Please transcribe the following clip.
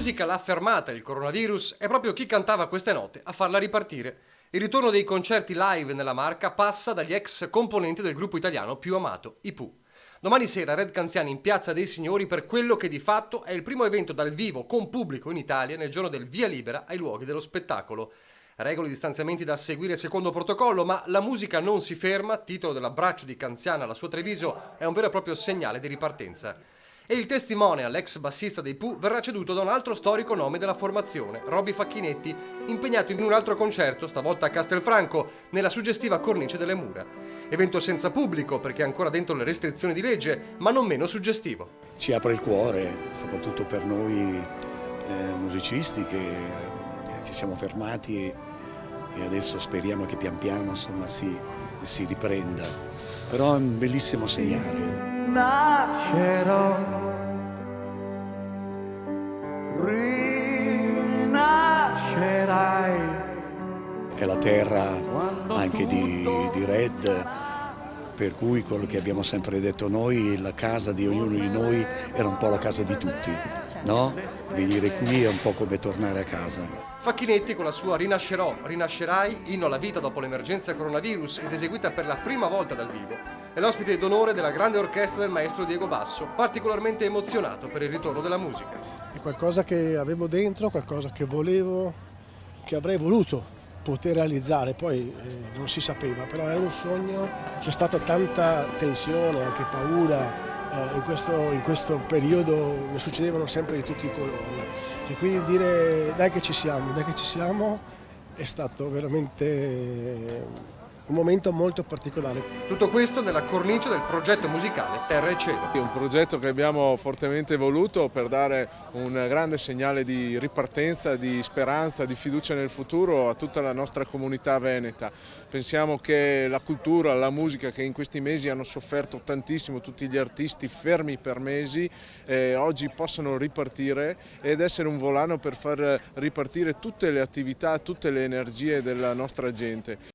musica l'ha fermata il coronavirus, è proprio chi cantava queste note a farla ripartire. Il ritorno dei concerti live nella Marca passa dagli ex componenti del gruppo italiano più amato, i Pooh. Domani sera Red Canziani in Piazza dei Signori per quello che di fatto è il primo evento dal vivo con pubblico in Italia nel giorno del via libera ai luoghi dello spettacolo. Regole e distanziamenti da seguire secondo protocollo, ma la musica non si ferma, titolo dell'abbraccio di Canziana alla sua Treviso, è un vero e proprio segnale di ripartenza. E il testimonial, l'ex bassista dei Pooh, verrà ceduto da un altro storico nome della formazione, Roby Facchinetti, impegnato in un altro concerto, stavolta a Castelfranco, nella suggestiva cornice delle mura. Evento senza pubblico, perché è ancora dentro le restrizioni di legge, ma non meno suggestivo. Ci apre il cuore, soprattutto per noi musicisti che ci siamo fermati e adesso speriamo che pian piano insomma, si riprenda. Però è un bellissimo segnale. Nascerò, rinascerai. È la terra anche di Red, per cui quello che abbiamo sempre detto noi, la casa di ognuno di noi era un po' la casa di tutti, no? Venire qui è un po' come tornare a casa. Facchinetti con la sua Rinascerò, rinascerai, inno alla vita dopo l'emergenza coronavirus ed eseguita per la prima volta dal vivo, è l'ospite d'onore della grande orchestra del maestro Diego Basso, particolarmente emozionato per il ritorno della musica. È qualcosa che avevo dentro, qualcosa che volevo, che avrei voluto poter realizzare, poi non si sapeva, però era un sogno, c'è stata tanta tensione, anche paura. In questo periodo ne succedevano sempre di tutti i colori e quindi dire dai che ci siamo è stato veramente un momento molto particolare. Tutto questo nella cornice del progetto musicale Terra e Cielo. Un progetto che abbiamo fortemente voluto per dare un grande segnale di ripartenza, di speranza, di fiducia nel futuro a tutta la nostra comunità veneta. Pensiamo che la cultura, la musica che in questi mesi hanno sofferto tantissimo, tutti gli artisti fermi per mesi, oggi possano ripartire ed essere un volano per far ripartire tutte le attività, tutte le energie della nostra gente.